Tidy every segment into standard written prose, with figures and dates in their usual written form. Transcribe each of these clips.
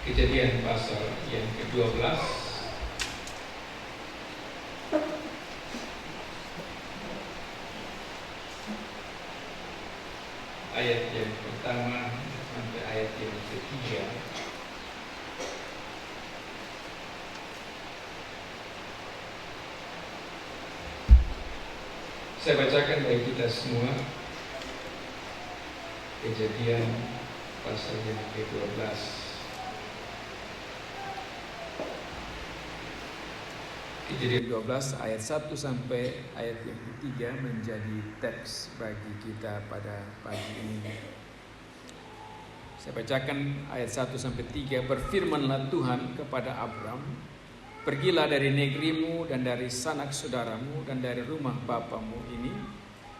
Kejadian pasal yang ke-12 ayat yang pertama sampai ayat yang ketiga. Saya bacakan bagi kita semua. Kejadian pasal yang ke-12. Kejadian 12 ayat 1 sampai ayat yang ketiga menjadi teks bagi kita pada pagi ini. Saya bacakan ayat 1 sampai 3. Berfirmanlah Tuhan kepada Abram, pergilah dari negerimu dan dari sanak saudaramu dan dari rumah bapamu ini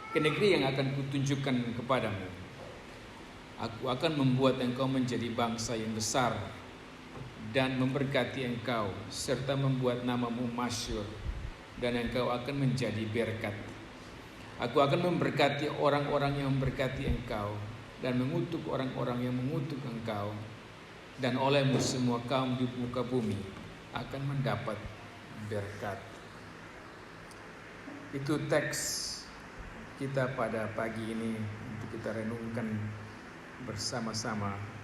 ke negeri yang akan kutunjukkan kepadamu. Aku akan membuat engkau menjadi bangsa yang besar dan memberkati engkau, serta membuat namamu masyhur, dan engkau akan menjadi berkat. Aku akan memberkati orang-orang yang memberkati engkau, dan mengutuk orang-orang yang mengutuk engkau, dan olehmu semua kaum di muka bumi akan mendapat berkat. Itu teks kita pada pagi ini untuk kita renungkan bersama-sama.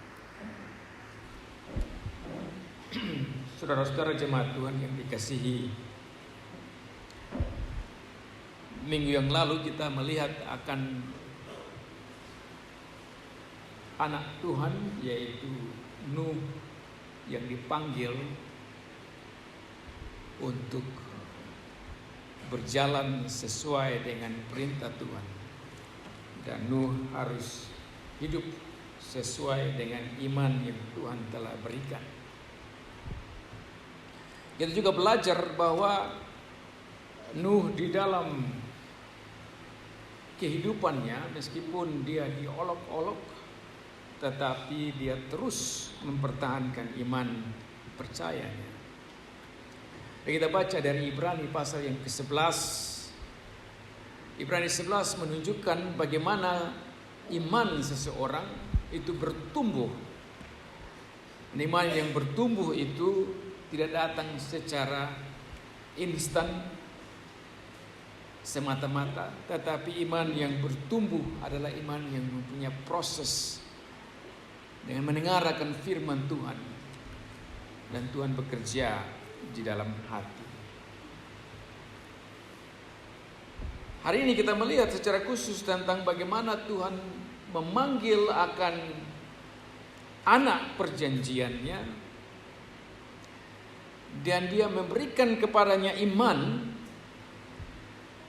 Saudara-saudara jemaat Tuhan yang dikasihi, minggu yang lalu kita melihat akan anak Tuhan, yaitu Nuh, yang dipanggil untuk berjalan sesuai dengan perintah Tuhan, dan Nuh harus hidup sesuai dengan iman yang Tuhan telah berikan. Kita juga belajar bahwa Nuh di dalam kehidupannya, meskipun dia diolok-olok, tetapi dia terus mempertahankan iman percayanya. Dan kita baca dari Ibrani pasal yang ke-11. Ibrani 11 menunjukkan bagaimana iman seseorang itu bertumbuh. Iman yang bertumbuh itu tidak datang secara instan semata-mata, tetapi iman yang bertumbuh adalah iman yang mempunyai proses dengan mendengarkan firman Tuhan, dan Tuhan bekerja di dalam hati. Hari ini kita melihat secara khusus tentang bagaimana Tuhan memanggil akan anak perjanjiannya, dan dia memberikan kepadanya iman,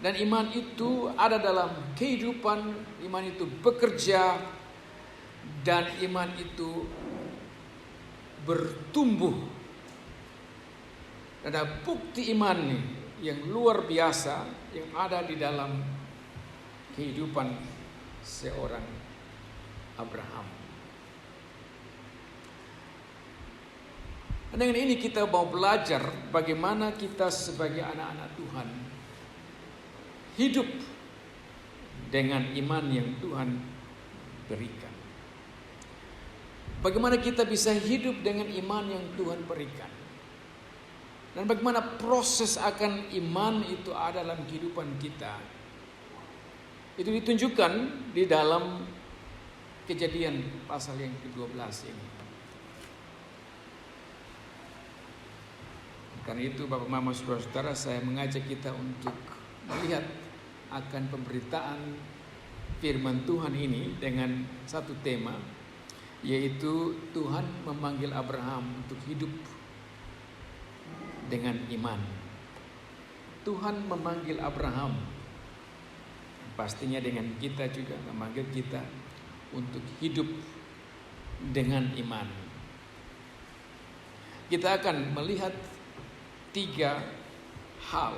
dan iman itu ada dalam kehidupan, iman itu bekerja, dan iman itu bertumbuh. Ada bukti iman yang luar biasa yang ada di dalam kehidupan seorang Abraham. Dan dengan ini kita mau belajar bagaimana kita sebagai anak-anak Tuhan hidup dengan iman yang Tuhan berikan. Bagaimana kita bisa hidup dengan iman yang Tuhan berikan. Dan bagaimana proses akan iman itu ada dalam kehidupan kita. Itu ditunjukkan di dalam Kejadian pasal yang ke-12 ini. Karena itu Bapak Mama Saudara-saudara, saya mengajak kita untuk melihat akan pemberitaan firman Tuhan ini dengan satu tema, yaitu Tuhan memanggil Abraham untuk hidup dengan iman. Tuhan memanggil Abraham, pastinya dengan kita juga memanggil kita untuk hidup dengan iman. Kita akan melihat 3 hal,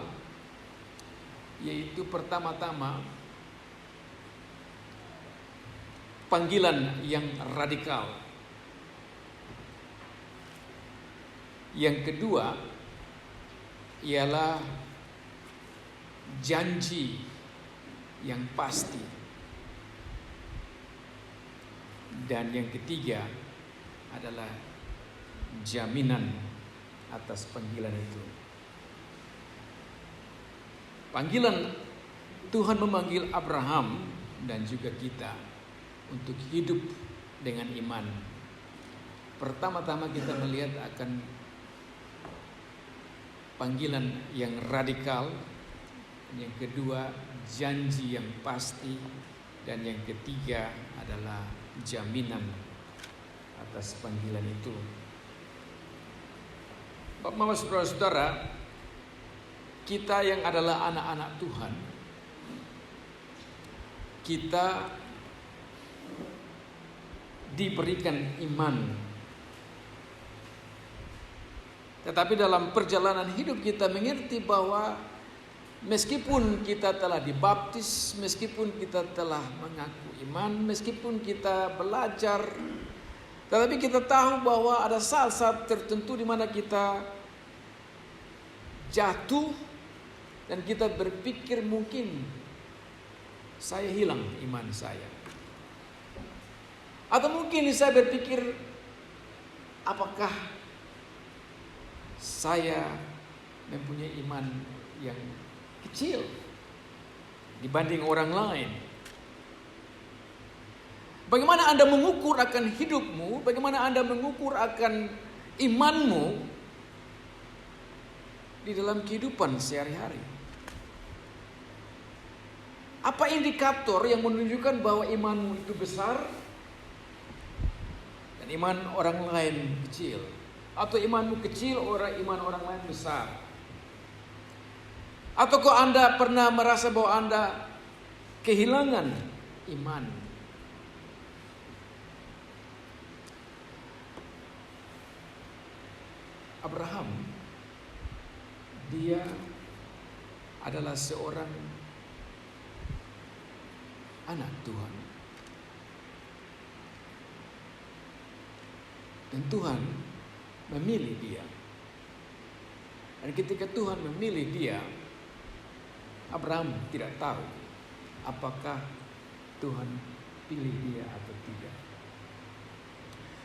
yaitu pertama-tama panggilan yang radikal, yang kedua ialah janji yang pasti, dan yang ketiga adalah jaminan atas panggilan itu. Panggilan Tuhan memanggil Abraham dan juga kita untuk hidup dengan iman. Pertama-tama kita melihat akan panggilan yang radikal, yang kedua janji yang pasti, dan yang ketiga adalah jaminan atas panggilan itu. Bapak, saudara-saudara, kita yang adalah anak-anak Tuhan, kita diberikan iman. Tetapi dalam perjalanan hidup kita mengerti bahwa meskipun kita telah dibaptis, meskipun kita telah mengaku iman, meskipun kita belajar, tetapi kita tahu bahwa ada saat-saat tertentu di mana kita jatuh dan kita berpikir mungkin saya hilang iman saya. Atau mungkin saya berpikir apakah saya mempunyai iman yang kecil dibanding orang lain. Bagaimana Anda mengukur akan hidupmu? Bagaimana Anda mengukur akan imanmu di dalam kehidupan sehari-hari? Apa indikator yang menunjukkan bahwa imanmu itu besar dan iman orang lain kecil? Atau imanmu kecil, iman orang lain besar? Atau kok Anda pernah merasa bahwa Anda kehilangan iman? Abraham, dia adalah seorang anak Tuhan. Dan Tuhan memilih dia. Dan ketika Tuhan memilih dia, Abraham tidak tahu apakah Tuhan pilih dia atau tidak.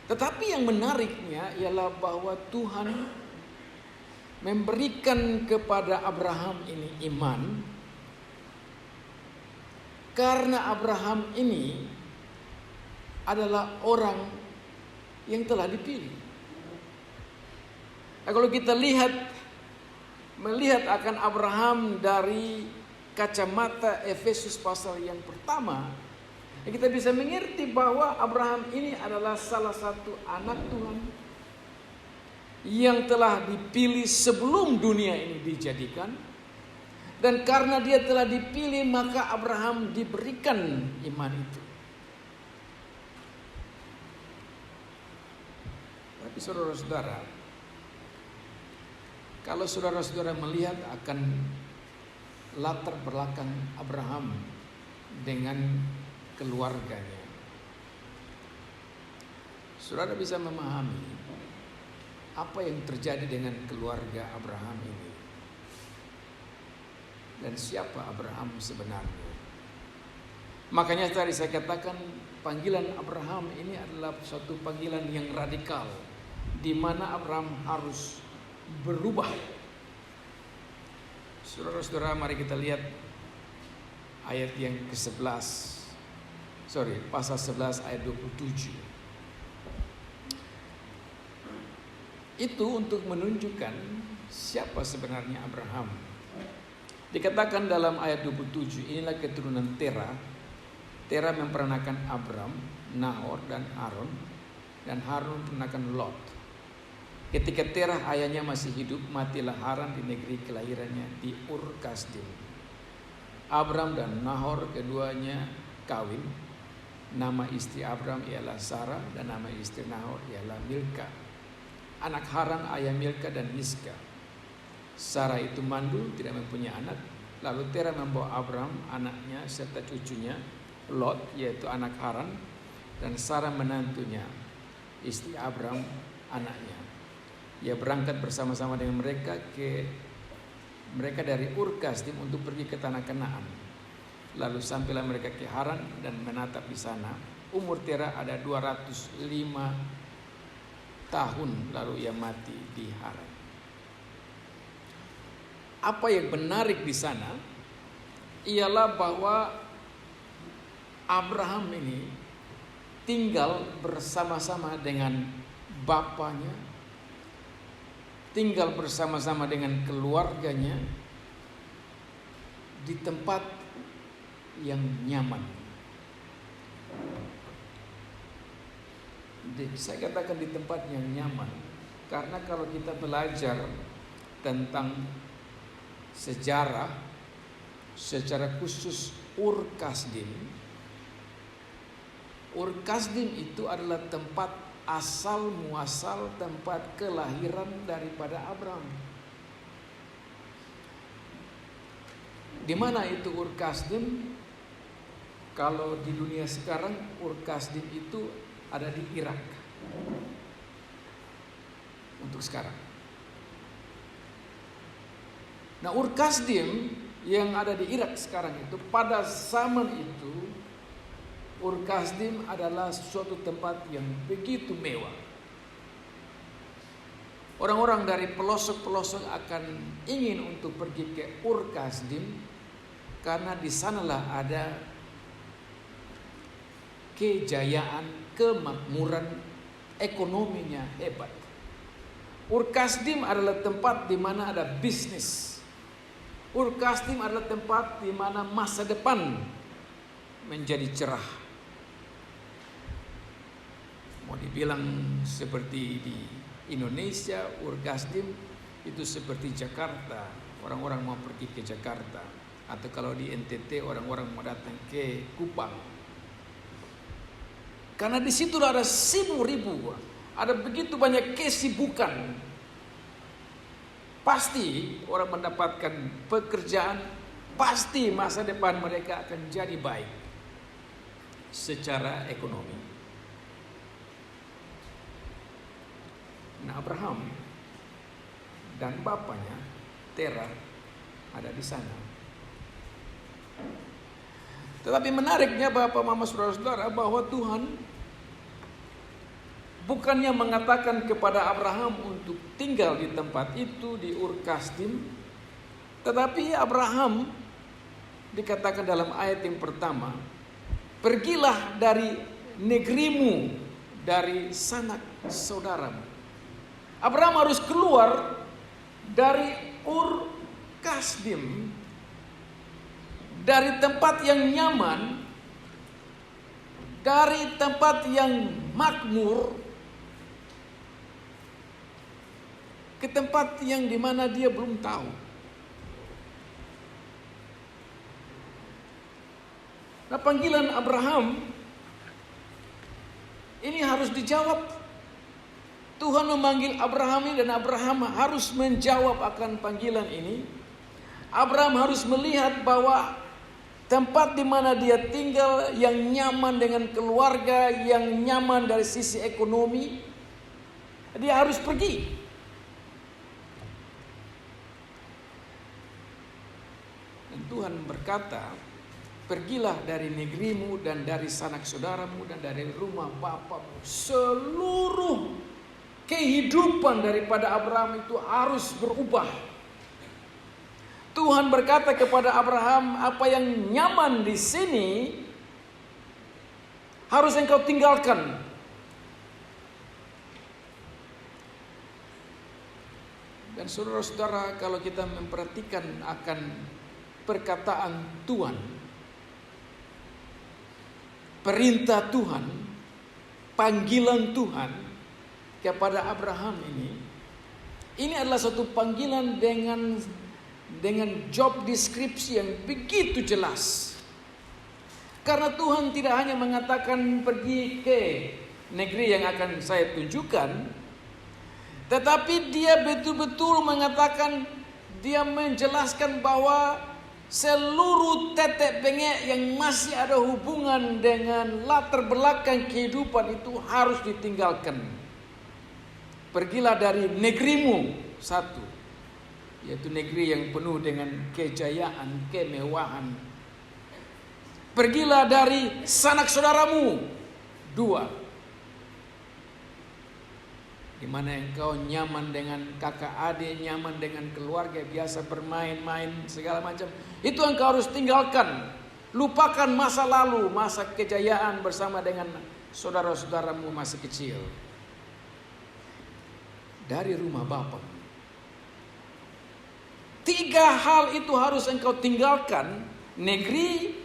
Tetapi yang menariknya ialah bahwa Tuhan memberikan kepada Abraham ini iman karena Abraham ini adalah orang yang telah dipilih. Nah, kalau kita melihat akan Abraham dari kacamata Efesus pasal yang pertama, kita bisa mengerti bahwa Abraham ini adalah salah satu anak Tuhan yang telah dipilih sebelum dunia ini dijadikan. Dan karena dia telah dipilih, maka Abraham diberikan iman itu. Tapi saudara-saudara, kalau saudara-saudara melihat akan latar belakang Abraham dengan keluarganya, saudara bisa memahami apa yang terjadi dengan keluarga Abraham ini dan siapa Abraham sebenarnya. Makanya tadi saya katakan panggilan Abraham ini adalah suatu panggilan yang radikal, di mana Abraham harus berubah. Saudara-saudara, mari kita lihat ayat yang pasal 11 ayat 27. Itu untuk menunjukkan siapa sebenarnya Abraham. Dikatakan dalam ayat 27, inilah keturunan Terah. Terah memperanakan Abram, Nahor, dan Haran. Dan Haran memperanakan Lot. Ketika Terah ayahnya masih hidup, matilah Haran di negeri kelahirannya di Ur Kasdim. Abram dan Nahor keduanya kawin. Nama istri Abram ialah Sarah dan nama istri Nahor ialah Milka. Anak Haran ayah Milka dan Miska. Sarah itu mandul, tidak mempunyai anak. Lalu Terah membawa Abram anaknya serta cucunya Lot, yaitu anak Haran, dan Sarah menantunya, istri Abram anaknya. Ia berangkat bersama-sama dengan mereka dari Ur Kasdim untuk pergi ke tanah Kanaan. Lalu sampailah mereka ke Haran dan menatap di sana. Umur Terah ada 205 tahun lalu ia mati di Haran. Apa yang menarik di sana ialah bahwa Abraham ini tinggal bersama-sama dengan bapaknya, tinggal bersama-sama dengan keluarganya di tempat yang nyaman. Saya katakan di tempat yang nyaman karena kalau kita belajar tentang sejarah, secara khusus Ur Kasdim itu adalah tempat asal muasal, tempat kelahiran daripada Abraham. Di mana itu Ur Kasdim? Kalau di dunia sekarang Ur Kasdim itu ada di Irak untuk sekarang. Nah, Ur Kasdim yang ada di Irak sekarang itu, pada zaman itu Ur Kasdim adalah suatu tempat yang begitu mewah. Orang-orang dari pelosok-pelosok akan ingin untuk pergi ke Ur Kasdim karena di sanalah ada kejayaan, kemakmuran, ekonominya hebat. Ur Kasdim adalah tempat di mana ada bisnis. Ur Kasdim adalah tempat di mana masa depan menjadi cerah. Mau dibilang seperti di Indonesia, Ur Kasdim itu seperti Jakarta. Orang-orang mau pergi ke Jakarta. Atau kalau di NTT orang-orang mau datang ke Kupang. Karena di situ ada ribu, ada begitu banyak kesibukan. Pasti orang mendapatkan pekerjaan, pasti masa depan mereka akan jadi baik secara ekonomi. Nah, Abraham dan bapaknya Terah ada di sana. Tetapi menariknya Bapak Mama Saudara-saudara bahwa Tuhan bukannya mengatakan kepada Abraham untuk tinggal di tempat itu di Ur Kasdim, tetapi Abraham dikatakan dalam ayat yang pertama, pergilah dari negerimu, dari sanak saudaramu. Abraham harus keluar dari Ur Kasdim, dari tempat yang nyaman, dari tempat yang makmur, ke tempat yang dimana dia belum tahu. Nah, panggilan Abraham ini harus dijawab. Tuhan memanggil Abraham ini dan Abraham harus menjawab akan panggilan ini. Abraham harus melihat bahwa tempat di mana dia tinggal yang nyaman dengan keluarga, yang nyaman dari sisi ekonomi, dia harus pergi. Dan Tuhan berkata, pergilah dari negerimu dan dari sanak saudaramu dan dari rumah bapamu. Seluruh kehidupan daripada Abraham itu harus berubah. Tuhan berkata kepada Abraham, apa yang nyaman di sini harus engkau tinggalkan. Dan saudara-saudara, kalau kita memperhatikan akan perkataan Tuhan, perintah Tuhan, panggilan Tuhan kepada Abraham ini adalah satu panggilan dengan job description yang begitu jelas. Karena Tuhan tidak hanya mengatakan pergi ke negeri yang akan saya tunjukkan, tetapi dia betul-betul mengatakan, dia menjelaskan bahwa seluruh tetek bengek yang masih ada hubungan dengan latar belakang kehidupan itu harus ditinggalkan. Pergilah dari negerimu, satu, yaitu negeri yang penuh dengan kejayaan, kemewahan. Pergilah dari sanak saudaramu, dua, di mana engkau nyaman dengan kakak adik, nyaman dengan keluarga, biasa bermain-main segala macam, itu engkau harus tinggalkan. Lupakan masa lalu, masa kejayaan bersama dengan saudara-saudaramu masih kecil. Dari rumah Bapa. 3 hal itu harus engkau tinggalkan: negeri,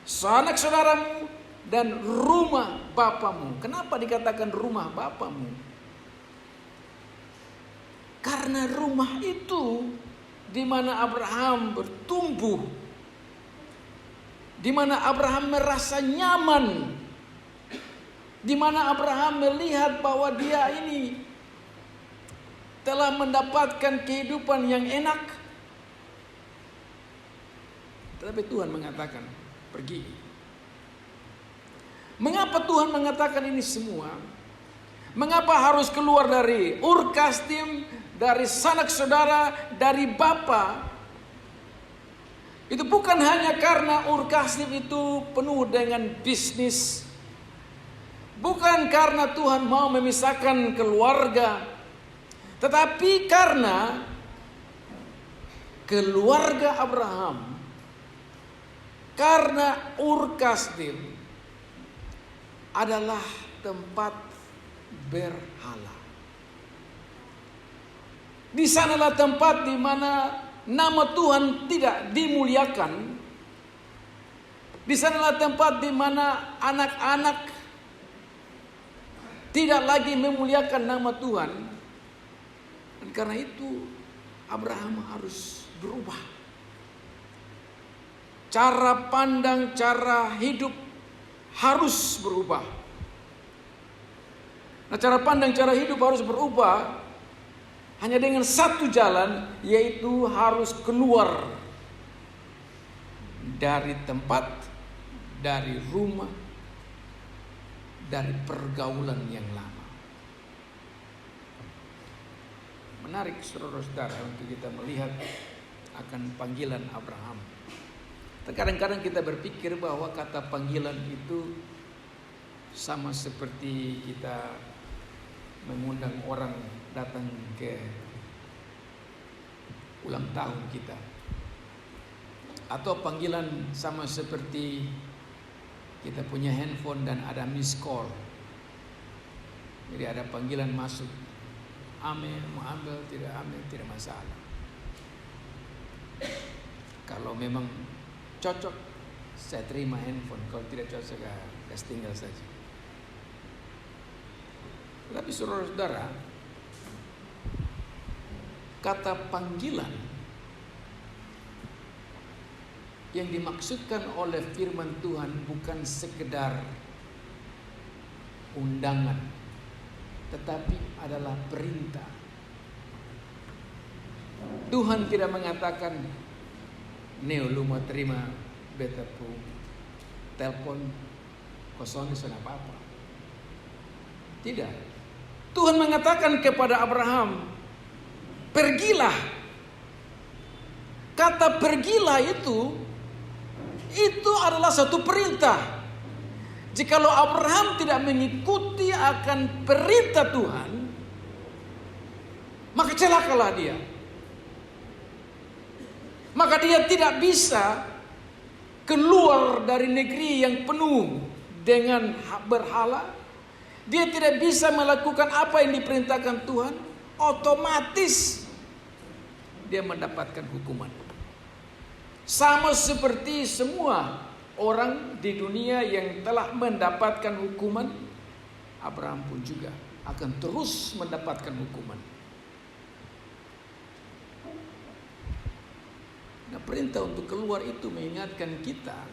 sanak saudaramu, dan rumah Bapamu. Kenapa dikatakan rumah Bapamu? Karena rumah itu di mana Abraham bertumbuh, di mana Abraham merasa nyaman, di mana Abraham melihat bahwa dia ini telah mendapatkan kehidupan yang enak. Tetapi Tuhan mengatakan, pergi. Mengapa Tuhan mengatakan ini semua? Mengapa harus keluar dari Ur Kasdim, dari sanak saudara, dari Bapa? Itu bukan hanya karena Ur Kasdim itu penuh dengan bisnis. Bukan karena Tuhan mau memisahkan keluarga. Tetapi karena keluarga Abraham, karena Ur Kasdim adalah tempat berhala. Di sanalah tempat di mana nama Tuhan tidak dimuliakan. Di sanalah tempat di mana anak-anak tidak lagi memuliakan nama Tuhan. Dan karena itu Abraham harus berubah. Cara pandang, cara hidup harus berubah. Nah, cara pandang, cara hidup harus berubah hanya dengan satu jalan, yaitu harus keluar dari tempat, dari rumah, dari pergaulan yang lama. Menarik saudara-saudara untuk kita melihat akan panggilan Abraham. Kadang-kadang kita berpikir bahwa kata panggilan itu sama seperti kita mengundang orang datang ke ulang tahun kita. Atau panggilan sama seperti kita punya handphone dan ada miss call. Jadi ada panggilan masuk. Ambil, mau ambil, tidak masalah. Kalau memang cocok, saya terima handphone. Kalau tidak cocok, saya tinggal saja. Tapi saudara-saudara, kata panggilan yang dimaksudkan oleh firman Tuhan bukan sekedar undangan, tetapi adalah perintah. Tuhan tidak mengatakan, Neo, lu mau terima beta pu telepon kosong di sana apa-apa. Tidak. Tuhan mengatakan kepada Abraham, pergilah. Kata pergilah itu adalah satu perintah. Jikalau Abraham tidak mengikuti akan perintah Tuhan, maka celakalah dia. Maka dia tidak bisa keluar dari negeri yang penuh dengan berhala. Dia tidak bisa melakukan apa yang diperintahkan Tuhan. Otomatis dia mendapatkan hukuman. Sama seperti semua orang di dunia yang telah mendapatkan hukuman, Abraham pun juga akan terus mendapatkan hukuman. Nah, perintah untuk keluar itu mengingatkan kita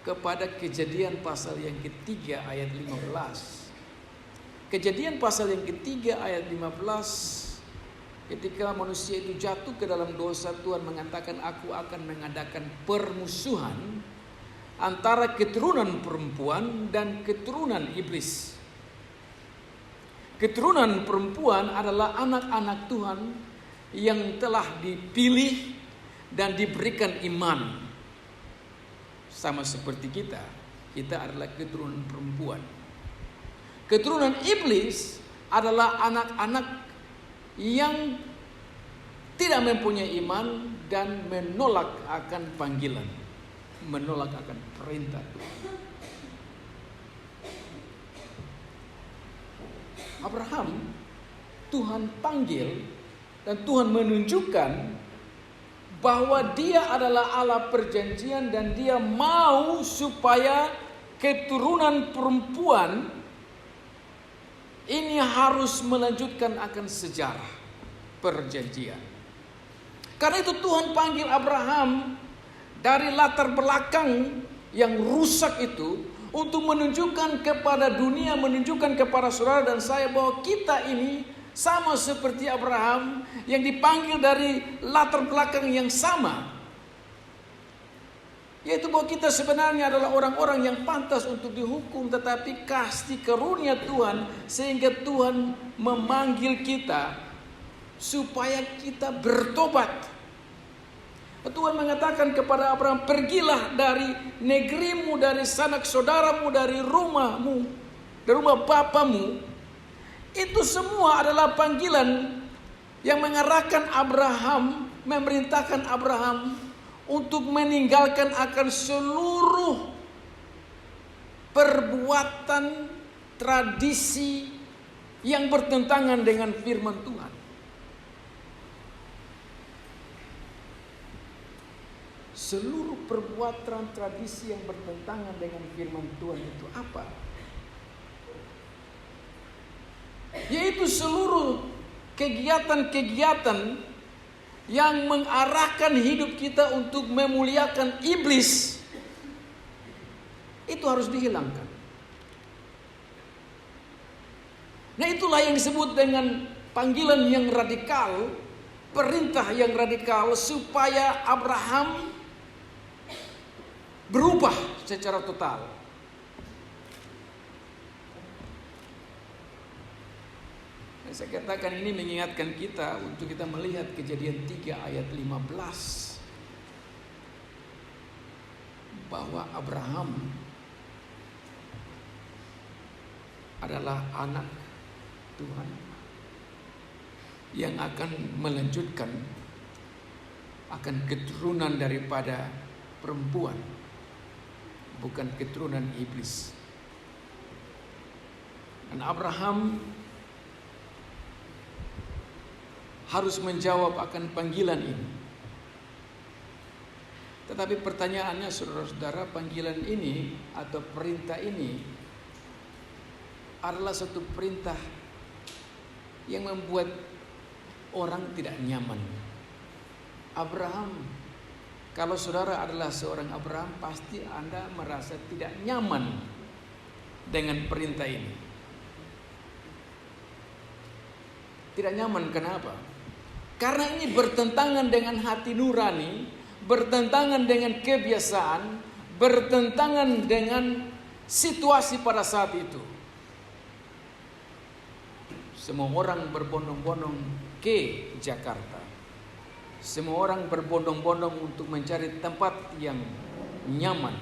kepada Kejadian pasal yang ketiga ayat 15. Kejadian pasal yang ketiga ayat 15, ketika manusia itu jatuh ke dalam dosa, Tuhan mengatakan, aku akan mengadakan permusuhan antara keturunan perempuan dan keturunan iblis. Keturunan perempuan adalah anak-anak Tuhan yang telah dipilih dan diberikan iman. Sama seperti kita adalah keturunan perempuan. Keturunan iblis adalah anak-anak yang tidak mempunyai iman dan menolak akan panggilan, menolak akan perintah Tuhan. Abraham, Tuhan panggil dan Tuhan menunjukkan bahwa dia adalah Allah perjanjian dan dia mau supaya keturunan perempuan ini harus melanjutkan akan sejarah perjanjian. Karena itu Tuhan panggil Abraham dari latar belakang yang rusak itu untuk menunjukkan kepada dunia, menunjukkan kepada saudara dan saya bahwa kita ini sama seperti Abraham yang dipanggil dari latar belakang yang sama. Yaitu bahwa kita sebenarnya adalah orang-orang yang pantas untuk dihukum, tetapi kasih karunia Tuhan sehingga Tuhan memanggil kita supaya kita bertobat. Tuhan mengatakan kepada Abraham, pergilah dari negerimu, dari sanak saudaramu, dari rumahmu, dari rumah bapamu. Itu semua adalah panggilan yang mengarahkan Abraham, memerintahkan Abraham untuk meninggalkan akan seluruh perbuatan tradisi yang bertentangan dengan firman Tuhan. Seluruh perbuatan tradisi yang bertentangan dengan firman Tuhan itu apa? Yaitu seluruh kegiatan-kegiatan yang mengarahkan hidup kita untuk memuliakan iblis. Itu harus dihilangkan. Nah, itulah yang disebut dengan panggilan yang radikal, perintah yang radikal supaya Abraham berubah secara total. Saya katakan ini mengingatkan kita untuk kita melihat Kejadian 3 ayat 15. Bahwa Abraham adalah anak Tuhan yang akan melanjutkan akan keturunan daripada perempuan, bukan keturunan iblis. Dan Abraham harus menjawab akan panggilan ini. Tetapi pertanyaannya saudara-saudara, panggilan ini atau perintah ini adalah satu perintah yang membuat orang tidak nyaman. Abraham, kalau saudara adalah seorang Abraham, pasti Anda merasa tidak nyaman dengan perintah ini. Tidak nyaman kenapa? Karena ini bertentangan dengan hati nurani, bertentangan dengan kebiasaan, bertentangan dengan situasi pada saat itu. Semua orang berbondong-bondong ke Jakarta. Semua orang berbondong-bondong untuk mencari tempat yang nyaman.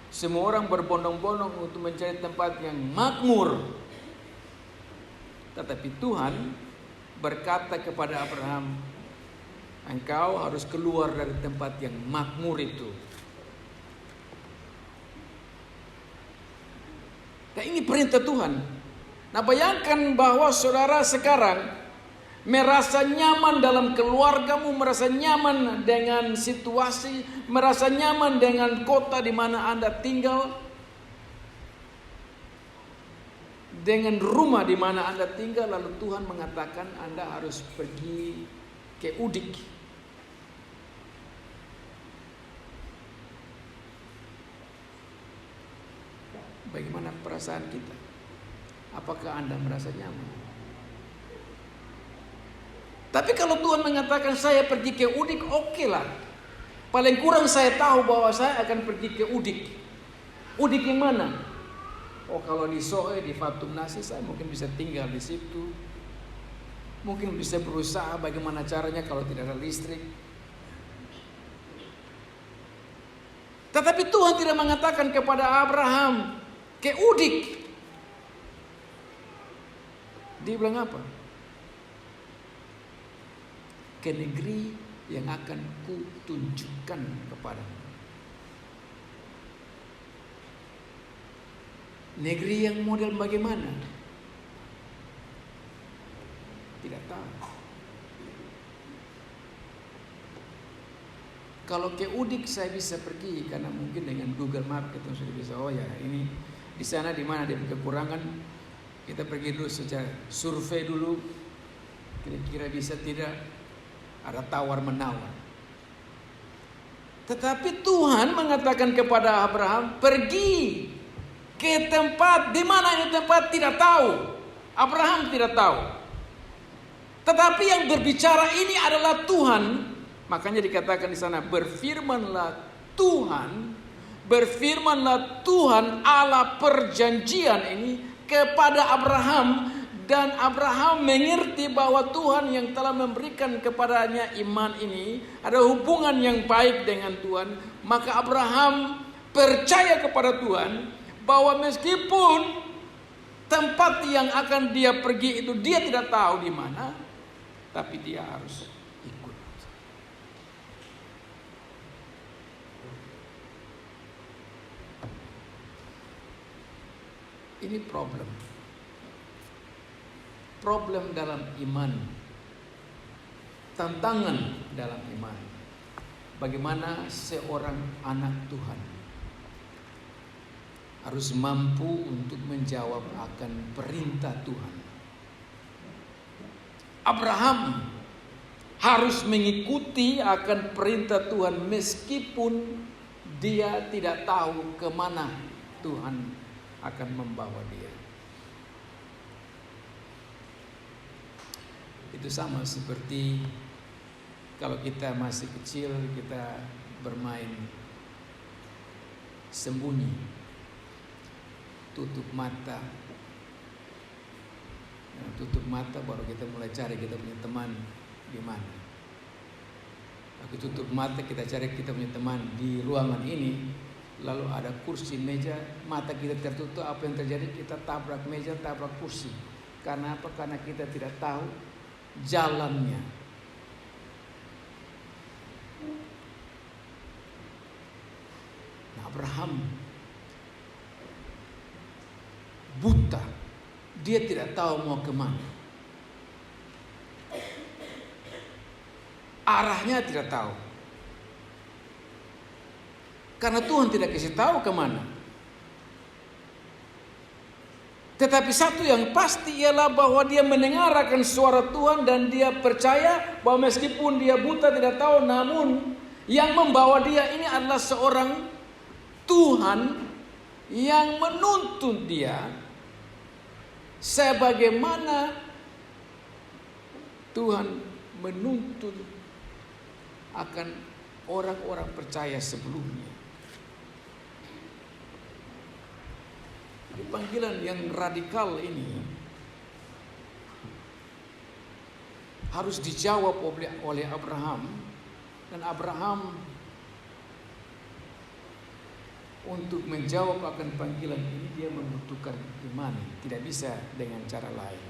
Semua orang berbondong-bondong untuk mencari tempat yang makmur. Tetapi Tuhan berkata kepada Abraham, engkau harus keluar dari tempat yang makmur itu. Dan ini perintah Tuhan. Nah, bayangkan bahwa saudara sekarang merasa nyaman dalam keluargamu, merasa nyaman dengan situasi, merasa nyaman dengan kota di mana Anda tinggal, dengan rumah di mana Anda tinggal, lalu Tuhan mengatakan Anda harus pergi ke Udik. Bagaimana perasaan kita? Apakah Anda merasa nyaman? Tapi kalau Tuhan mengatakan saya pergi ke Udik, oke lah. Paling kurang saya tahu bahwa saya akan pergi ke Udik. Udik yang mana? Oh, kalau di Soe, di Fatum Nasi, saya mungkin bisa tinggal di situ. Mungkin bisa berusaha bagaimana caranya kalau tidak ada listrik. Tetapi Tuhan tidak mengatakan kepada Abraham, ke Udik. Dia bilang apa? Ke negeri yang akan kutunjukkan kepadamu. Negeri yang model bagaimana? Tidak tahu. Kalau ke Udik saya bisa pergi karena mungkin dengan Google Map kita sudah bisa. Oh ya, ini di sana di mana ada kekurangan, kita pergi dulu secara survei dulu. Kira-kira bisa tidak, ada tawar menawar. Tetapi Tuhan mengatakan kepada Abraham, pergi ke tempat di mana itu tempat tidak tahu. Abraham tidak tahu. Tetapi yang berbicara ini adalah Tuhan. Makanya dikatakan di sana, berfirmanlah Tuhan Allah perjanjian ini kepada Abraham, dan Abraham mengerti bahwa Tuhan yang telah memberikan kepadanya iman ini ada hubungan yang baik dengan Tuhan. Maka Abraham percaya kepada Tuhan bahwa meskipun tempat yang akan dia pergi itu dia tidak tahu di mana, tapi dia harus ikut. Ini problem dalam iman, tantangan dalam iman. Bagaimana seorang anak Tuhan harus mampu untuk menjawab akan perintah Tuhan. Abraham harus mengikuti akan perintah Tuhan meskipun dia tidak tahu kemana Tuhan akan membawa dia. Itu sama seperti kalau kita masih kecil, kita bermain sembunyi, tutup mata. Nah, tutup mata baru kita mulai cari kita punya teman di mana. Aku tutup mata, kita cari kita punya teman di ruangan ini. Lalu ada kursi, meja, mata kita tertutup, apa yang terjadi? Kita tabrak meja, tabrak kursi. Karena apa? Karena kita tidak tahu jalannya. Nah, Abraham buta, dia tidak tahu mau kemana, arahnya tidak tahu, karena Tuhan tidak kasih tahu kemana. Tetapi satu yang pasti ialah bahwa dia mendengarkan suara Tuhan dan dia percaya bahwa meskipun dia buta tidak tahu, namun yang membawa dia ini adalah seorang Tuhan yang menuntun dia sebagaimana Tuhan menuntun akan orang-orang percaya sebelumnya. Panggilan yang radikal ini harus dijawab oleh Abraham, dan Abraham untuk menjawab akan panggilan ini dia membutuhkan iman, tidak bisa dengan cara lain.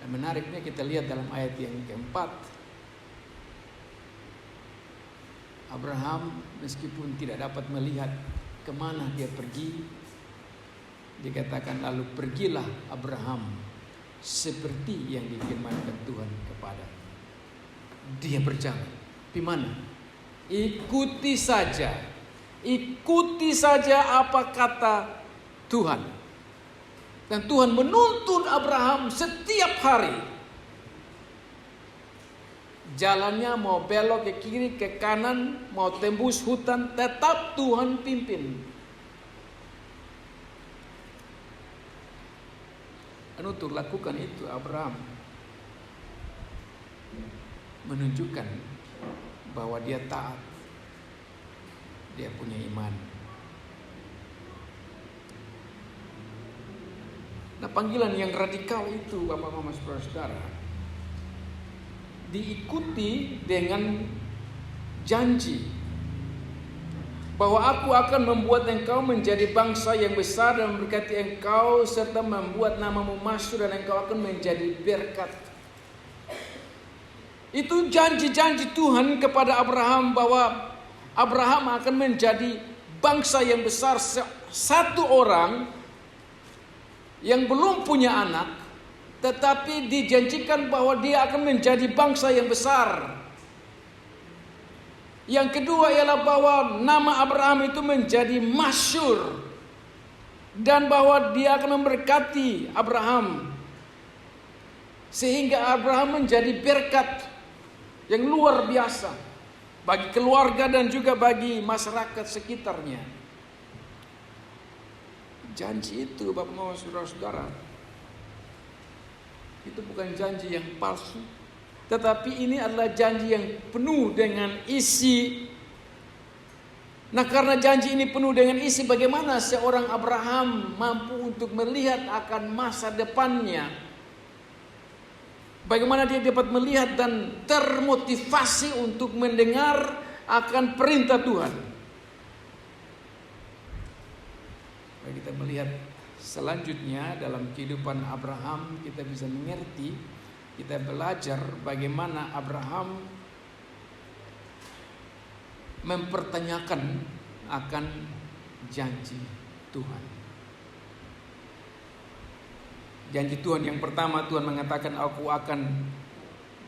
Dan menariknya kita lihat dalam ayat yang keempat, Abraham meskipun tidak dapat melihat kemana dia pergi, dikatakan lalu pergilah Abraham seperti yang difirmankan Tuhan kepada. Dia berjalan. Di mana? Ikuti saja apa kata Tuhan. Dan Tuhan menuntun Abraham setiap hari. Jalannya mau belok ke kiri, ke kanan, mau tembus hutan, tetap Tuhan pimpin. Dan untuk lakukan itu Abraham menunjukkan bahwa dia taat, dia punya iman. Nah, panggilan yang radikal itu Bapak Mama Saudara diikuti dengan janji bahwa aku akan membuat engkau menjadi bangsa yang besar dan memberkati engkau serta membuat namamu masyhur dan engkau akan menjadi berkat. Itu janji-janji Tuhan kepada Abraham bahwa Abraham akan menjadi bangsa yang besar. Satu orang yang belum punya anak, tetapi dijanjikan bahwa dia akan menjadi bangsa yang besar. Yang kedua ialah bahwa nama Abraham itu menjadi masyhur, dan bahwa dia akan memberkati Abraham sehingga Abraham menjadi berkat yang luar biasa bagi keluarga dan juga bagi masyarakat sekitarnya. Janji itu Bapak Ibu Saudara-saudara, itu bukan janji yang palsu, tetapi ini adalah janji yang penuh dengan isi. Nah, karena janji ini penuh dengan isi, bagaimana seorang Abraham mampu untuk melihat akan masa depannya? Bagaimana dia dapat melihat dan termotivasi untuk mendengar akan perintah Tuhan? Mari kita melihat selanjutnya dalam kehidupan Abraham, kita bisa mengerti, kita belajar bagaimana Abraham mempertanyakan akan janji Tuhan. Janji Tuhan yang pertama, Tuhan mengatakan, aku akan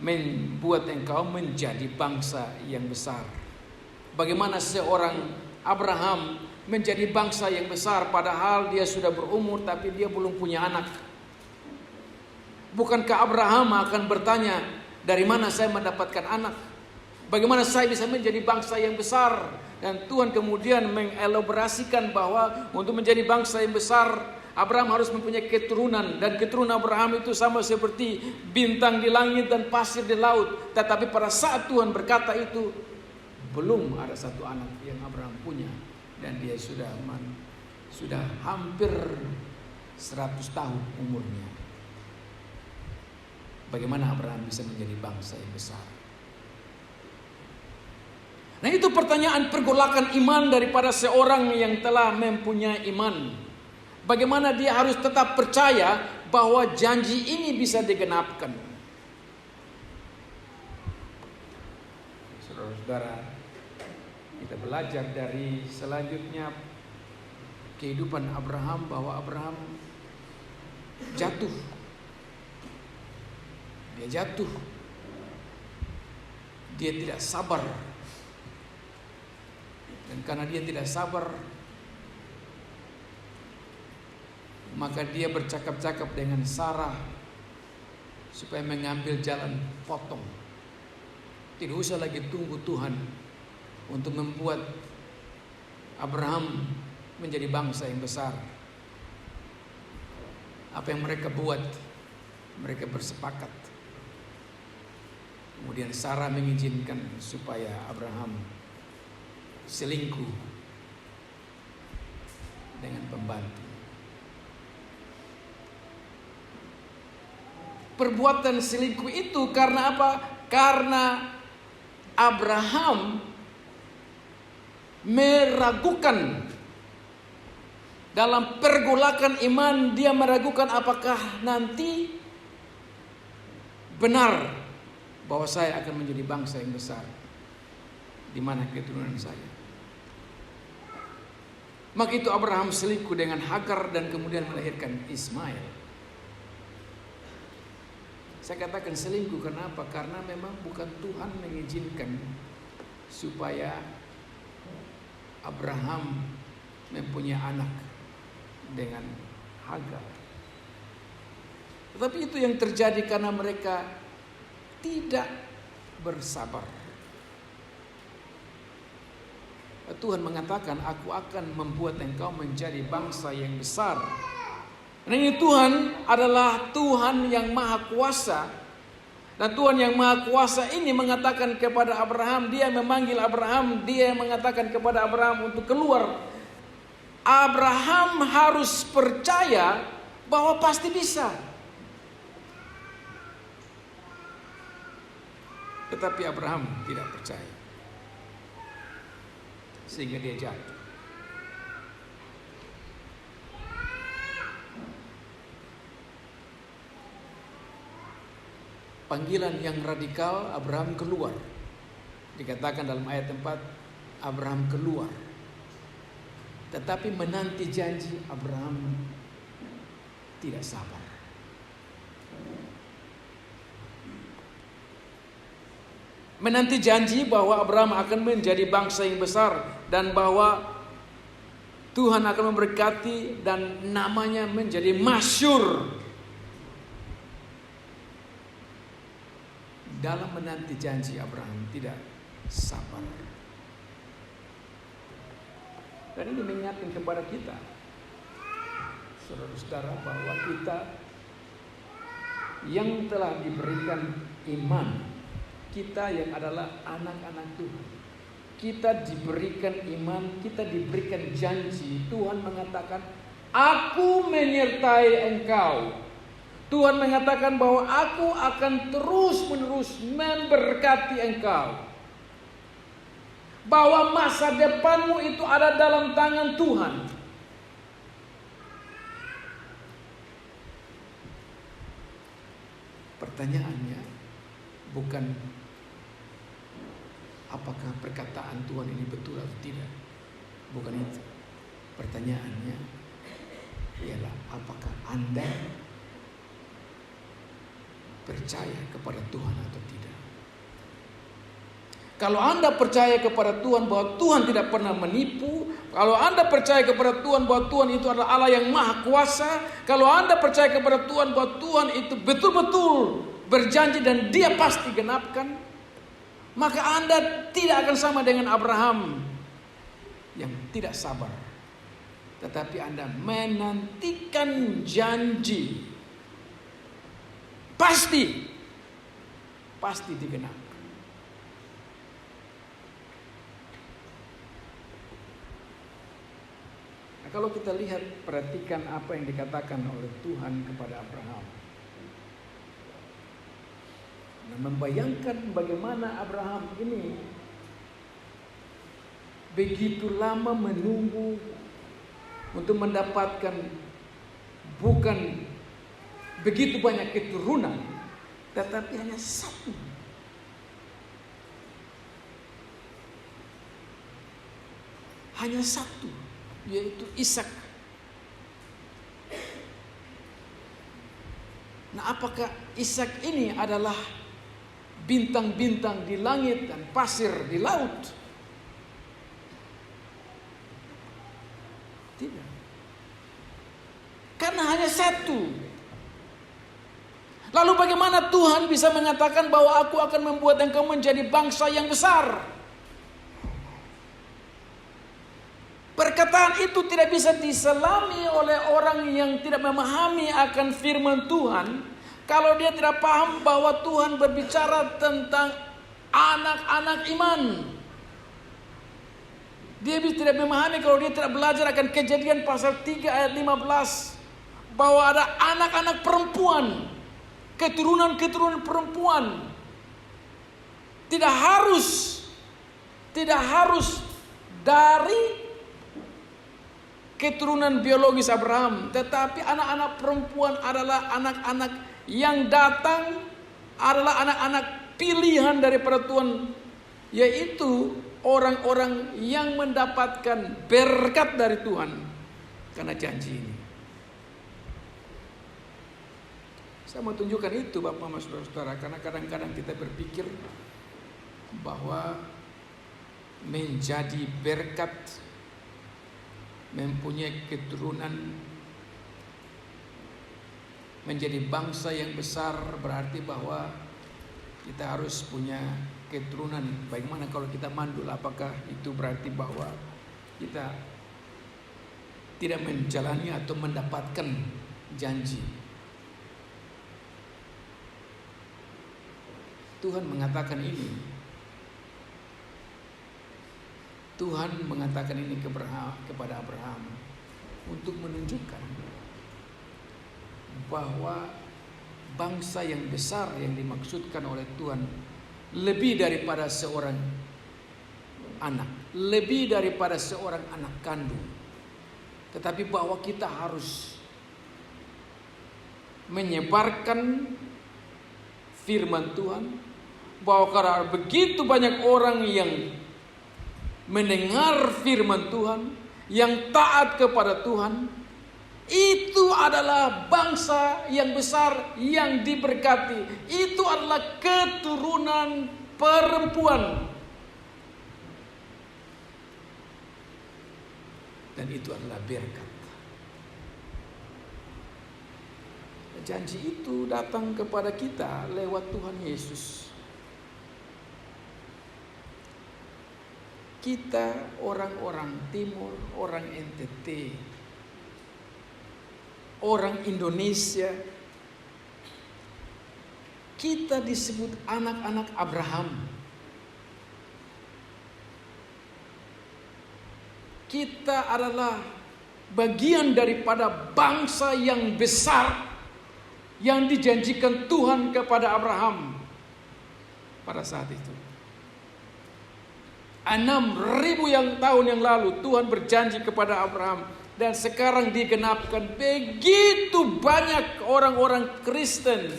membuat engkau menjadi bangsa yang besar. Bagaimana seorang Abraham menjadi bangsa yang besar padahal dia sudah berumur tapi dia belum punya anak? Bukankah Abraham akan bertanya, dari mana saya mendapatkan anak? Bagaimana saya bisa menjadi bangsa yang besar? Dan Tuhan kemudian mengelaborasikan bahwa untuk menjadi bangsa yang besar, Abraham harus mempunyai keturunan, dan keturunan Abraham itu sama seperti bintang di langit dan pasir di laut. Tetapi pada saat Tuhan berkata itu, belum ada satu anak yang Abraham punya, dan dia sudah hampir 100 tahun umurnya. Bagaimana Abraham bisa menjadi bangsa yang besar? Nah, itu pertanyaan pergolakan iman daripada seorang yang telah mempunyai iman. Bagaimana dia harus tetap percaya bahwa janji ini bisa digenapkan. Saudara-saudara, kita belajar dari selanjutnya kehidupan Abraham bahwa Abraham jatuh. Dia jatuh. Dia tidak sabar. Dan karena dia tidak sabar, maka dia bercakap-cakap dengan Sarah supaya mengambil jalan potong. Tidak usah lagi tunggu Tuhan untuk membuat Abraham menjadi bangsa yang besar. Apa yang mereka buat, mereka bersepakat. Kemudian Sarah mengizinkan supaya Abraham selingkuh dengan pembantu. Perbuatan selingkuh itu karena apa? Karena Abraham meragukan dalam pergolakan iman. Dia meragukan apakah nanti benar bahwa saya akan menjadi bangsa yang besar. Di mana keturunan saya? Maka itu Abraham selingkuh dengan Hagar dan kemudian melahirkan Ismail. Saya katakan selingkuh kenapa? Karena memang bukan Tuhan mengizinkan supaya Abraham mempunyai anak dengan Hagar. Tetapi itu yang terjadi karena mereka tidak bersabar. Tuhan mengatakan, aku akan membuat engkau menjadi bangsa yang besar. Dan ini Tuhan adalah Tuhan yang Maha Kuasa. Dan Tuhan yang Maha Kuasa ini mengatakan kepada Abraham, dia memanggil Abraham, dia mengatakan kepada Abraham untuk keluar. Abraham harus percaya bahwa pasti bisa. Tetapi Abraham tidak percaya. sehingga dia jatuh. Panggilan yang radikal, Abraham keluar. Dikatakan dalam ayat 4, Abraham keluar. Tetapi menanti janji, Abraham tidak sabar. Menanti janji bahwa Abraham akan menjadi bangsa yang besar dan bahwa Tuhan akan memberkati dan namanya menjadi masyhur. Dalam menanti janji, Abraham tidak sabar. Dan ini mengingatkan kepada kita, saudara-saudara, bahwa kita yang telah diberikan iman, kita yang adalah anak-anak Tuhan, kita diberikan iman, kita diberikan janji. Tuhan mengatakan, aku menyertai engkau. Tuhan mengatakan bahwa aku akan terus-menerus memberkati engkau. Bahwa masa depanmu itu ada dalam tangan Tuhan. Pertanyaannya bukan apakah perkataan Tuhan ini betul atau tidak. Bukan itu. Pertanyaannya ialah apakah Anda percaya kepada Tuhan atau tidak. Kalau Anda percaya kepada Tuhan bahwa Tuhan tidak pernah menipu, kalau Anda percaya kepada Tuhan bahwa Tuhan itu adalah Allah yang maha kuasa, kalau Anda percaya kepada Tuhan bahwa Tuhan itu betul-betul berjanji dan dia pasti genapkan, maka Anda tidak akan sama dengan Abraham yang tidak sabar. Tetapi Anda menantikan janji. Pasti digenapkan. Nah, kalau kita lihat, perhatikan apa yang dikatakan oleh Tuhan kepada Abraham. Nah, membayangkan bagaimana Abraham ini begitu lama menunggu untuk mendapatkan bukan begitu banyak keturunan, tetapi hanya satu. Hanya satu, yaitu Ishak. Nah, apakah Ishak ini adalah bintang-bintang di langit dan pasir di laut? Tidak. Karena hanya satu. Lalu bagaimana Tuhan bisa mengatakan bahwa aku akan membuat engkau menjadi bangsa yang besar? Perkataan itu tidak bisa diselami oleh orang yang tidak memahami akan firman Tuhan. Kalau dia tidak paham bahwa Tuhan berbicara tentang anak-anak iman. Dia tidak memahami kalau dia tidak belajar akan Kejadian pasal 3 ayat 15. Bahwa ada anak-anak perempuan, keturunan-keturunan perempuan. Tidak harus dari keturunan biologis Abraham, tetapi anak-anak perempuan adalah anak-anak yang datang, adalah anak-anak pilihan daripada Tuhan, yaitu orang-orang yang mendapatkan berkat dari Tuhan karena janji ini. Saya mau tunjukkan itu Bapak Mas Saudara, karena kadang-kadang kita berpikir bahwa menjadi berkat, mempunyai keturunan, menjadi bangsa yang besar berarti bahwa kita harus punya keturunan. Bagaimana kalau kita mandul? Apakah itu berarti bahwa kita tidak menjalani atau mendapatkan janji? Tuhan mengatakan ini. Tuhan mengatakan ini kepada Abraham untuk menunjukkan bahwa bangsa yang besar yang dimaksudkan oleh Tuhan lebih daripada seorang anak, lebih daripada seorang anak kandung. Tetapi bahwa kita harus menyebarkan firman Tuhan, bahwa karena begitu banyak orang yang mendengar firman Tuhan, yang taat kepada Tuhan, itu adalah bangsa yang besar yang diberkati. Itu adalah keturunan perempuan. Dan itu adalah berkat. Janji itu datang kepada kita lewat Tuhan Yesus. Kita orang-orang Timur, orang NTT, orang Indonesia, kita disebut anak-anak Abraham. Kita adalah bagian daripada bangsa yang besar yang dijanjikan Tuhan kepada Abraham pada saat itu. 6.000 tahun yang lalu Tuhan berjanji kepada Abraham, dan sekarang digenapkan. Begitu banyak orang-orang Kristen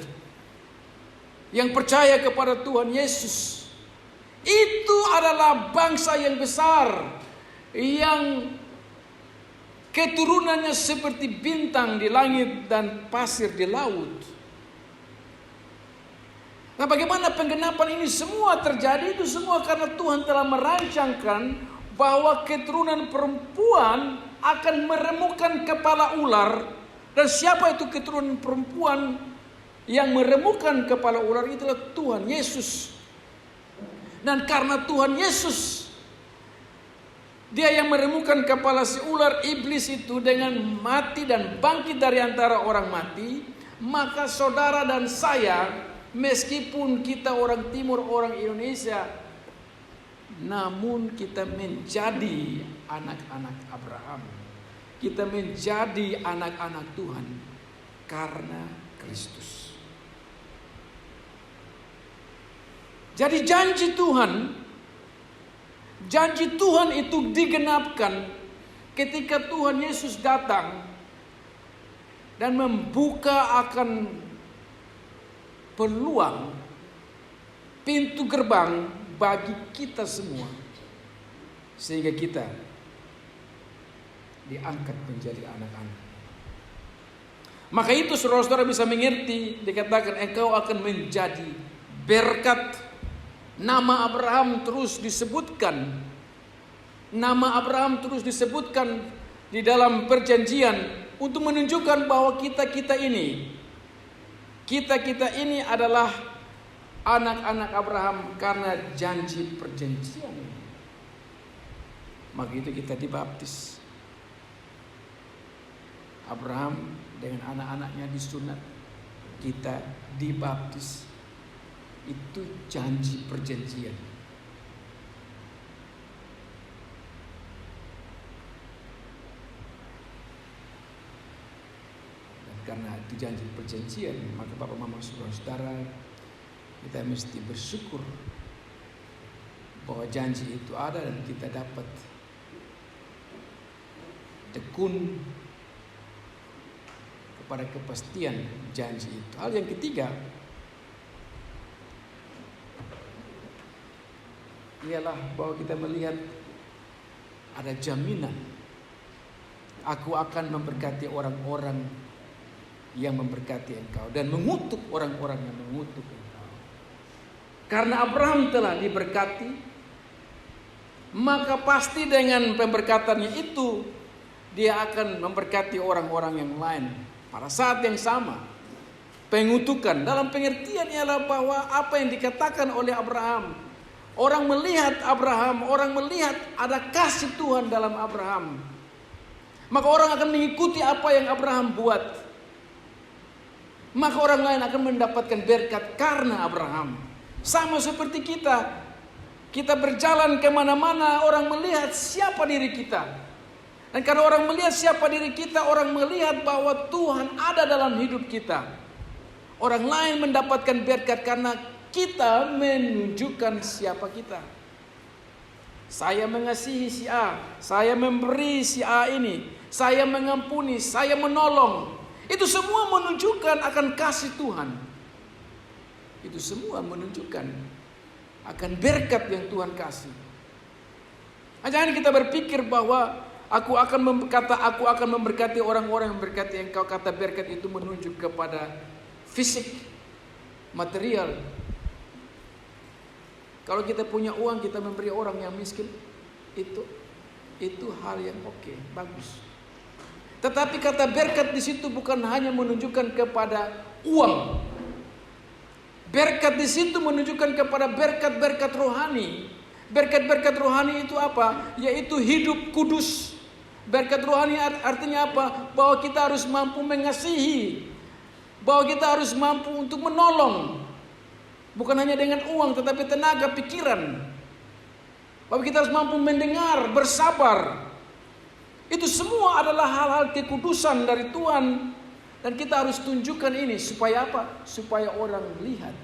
yang percaya kepada Tuhan Yesus. Itu adalah bangsa yang besar, yang keturunannya seperti bintang di langit dan pasir di laut. Nah, bagaimana penggenapan ini semua terjadi? Itu semua karena Tuhan telah merancangkan bahwa keturunan perempuan akan meremukkan kepala ular. Dan siapa itu keturunan perempuan yang meremukkan kepala ular? Itulah Tuhan Yesus. Dan karena Tuhan Yesus, Dia yang meremukkan kepala si ular iblis itu dengan mati dan bangkit dari antara orang mati, maka saudara dan saya, meskipun kita orang Timur, orang Indonesia, namun kita menjadi anak-anak Abraham. Kita menjadi anak-anak Tuhan karena Kristus. Jadi janji Tuhan itu digenapkan ketika Tuhan Yesus datang dan membuka akan peluang, pintu gerbang bagi kita semua, sehingga kita diangkat menjadi anak-anak. Maka itu saudara-saudara bisa mengerti, dikatakan engkau akan menjadi berkat. Nama Abraham terus disebutkan. Nama Abraham terus disebutkan di dalam perjanjian untuk menunjukkan bahwa kita ini adalah anak-anak Abraham karena janji perjanjian. Maka itu kita dibaptis. Abraham dengan anak-anaknya disunat, kita dibaptis. Itu janji perjanjian. Dan karena itu janji perjanjian, maka Bapak Mama saudara-saudara, kita mesti bersyukur bahwa janji itu ada dan kita dapat tekun kepada kepastian janji itu. Hal yang ketiga ialah bahwa kita melihat ada jaminan. Aku akan memberkati orang-orang yang memberkati engkau dan mengutuk orang-orang yang mengutuk engkau. Karena Abraham telah diberkati, maka pasti dengan pemberkatannya itu dia akan memberkati orang-orang yang lain pada saat yang sama. Pengutukan dalam pengertian ialah bahwa apa yang dikatakan oleh Abraham, orang melihat Abraham, orang melihat ada kasih Tuhan dalam Abraham, maka orang akan mengikuti apa yang Abraham buat. Maka orang lain akan mendapatkan berkat karena Abraham. Sama seperti kita. Kita berjalan kemana-mana, orang melihat siapa diri kita. Dan karena orang melihat siapa diri kita, orang melihat bahwa Tuhan ada dalam hidup kita. Orang lain mendapatkan berkat karena kita menunjukkan siapa kita. saya mengasihi si A, saya memberi si A ini, saya mengampuni, saya menolong. Itu semua menunjukkan akan kasih Tuhan. Itu semua menunjukkan akan berkat yang Tuhan kasih. Jangan kita berpikir bahwa aku akan memberkati orang-orang yang berkati engkau. Kata berkat itu menunjuk kepada fisik, material. Kalau kita punya uang, kita memberi orang yang miskin, itu hal yang oke, bagus. Tetapi kata berkat di situ bukan hanya menunjukkan kepada uang. Berkat di situ menunjukkan kepada berkat-berkat rohani. Berkat-berkat rohani itu apa? Yaitu hidup kudus. Berkat rohani artinya apa? Bahwa kita harus mampu mengasihi, bahwa kita harus mampu untuk menolong. Bukan hanya dengan uang, tetapi tenaga, pikiran. Bahwa kita harus mampu mendengar, bersabar. Itu semua adalah hal-hal kekudusan dari Tuhan. Dan kita harus tunjukkan ini supaya apa? Supaya orang melihat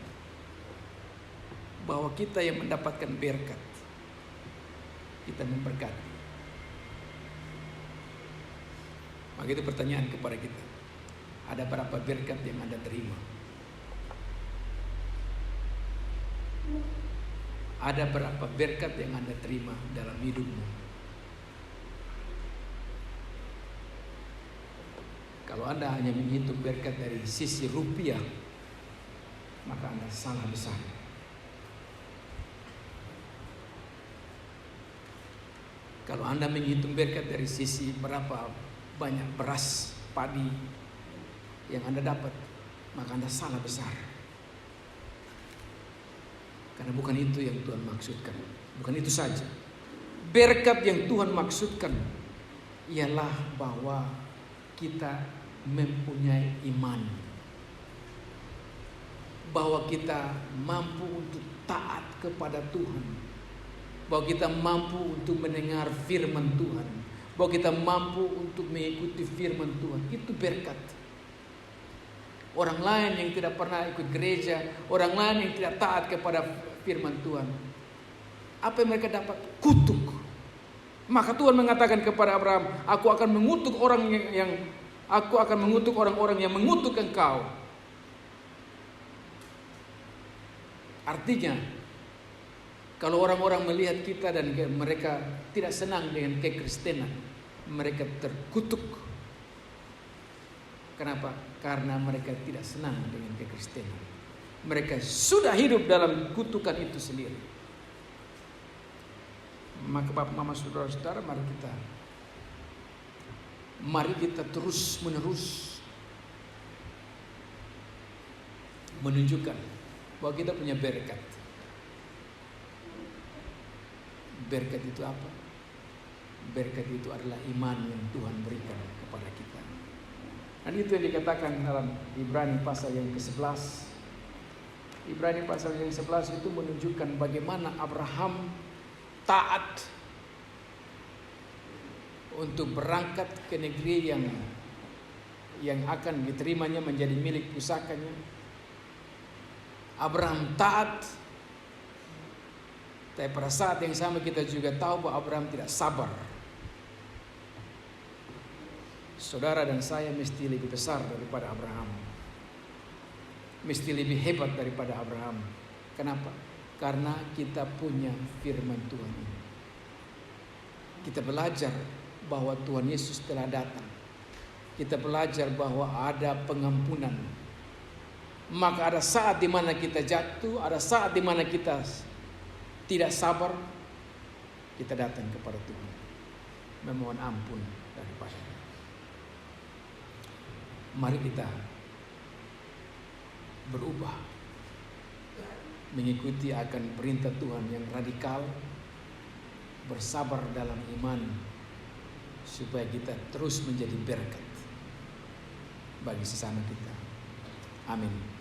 bahwa kita yang mendapatkan berkat. Kita memberkati. Maka itu pertanyaan kepada kita. Ada berapa berkat yang Anda terima? Ada berapa berkat yang Anda terima dalam hidupmu? Kalau Anda hanya menghitung berkat dari sisi rupiah, maka Anda salah besar. Kalau Anda menghitung berkat dari sisi berapa banyak beras, padi yang Anda dapat, maka Anda salah besar. Karena bukan itu yang Tuhan maksudkan. Bukan itu saja. Berkat yang Tuhan maksudkan ialah bahwa kita mempunyai iman. Bahwa kita mampu untuk taat kepada Tuhan. Bahwa kita mampu untuk mendengar firman Tuhan. Bahwa kita mampu untuk mengikuti firman Tuhan. Itu berkat. Orang lain yang tidak pernah ikut gereja, orang lain yang tidak taat kepada firman Tuhan, apa yang mereka dapat? Kutuk. Maka Tuhan mengatakan kepada Abraham, aku akan mengutuk orang-orang yang mengutuk engkau. Artinya, kalau orang-orang melihat kita dan mereka tidak senang dengan kekristenan, mereka terkutuk. Kenapa? Karena mereka tidak senang dengan kekristenan. Mereka sudah hidup dalam kutukan itu sendiri. Maka Bapak, Mama, Saudara-saudara, mari kita terus menerus menunjukkan bahwa kita punya berkat. Berkat itu apa? Berkat itu adalah iman yang Tuhan berikan kepada kita. Dan itu yang dikatakan dalam Ibrani pasal yang ke-11. Ibrani pasal yang 11 itu menunjukkan bagaimana Abraham taat untuk berangkat ke negeri yang akan diterimanya menjadi milik pusakanya. Abraham taat, tapi pada saat yang sama kita juga tahu bahwa Abraham tidak sabar. Saudara dan saya mesti lebih besar daripada Abraham. Mesti lebih hebat daripada Abraham. Kenapa? Karena kita punya firman Tuhan ini. Kita belajar bahwa Tuhan Yesus telah datang. Kita belajar bahwa ada pengampunan. Maka ada saat di mana kita jatuh, ada saat di mana kita tidak sabar, kita datang kepada Tuhan, memohon ampun daripadanya. Mari kita berubah, mengikuti akan perintah Tuhan yang radikal, bersabar dalam iman, supaya kita terus menjadi berkat bagi sesama kita. Amin.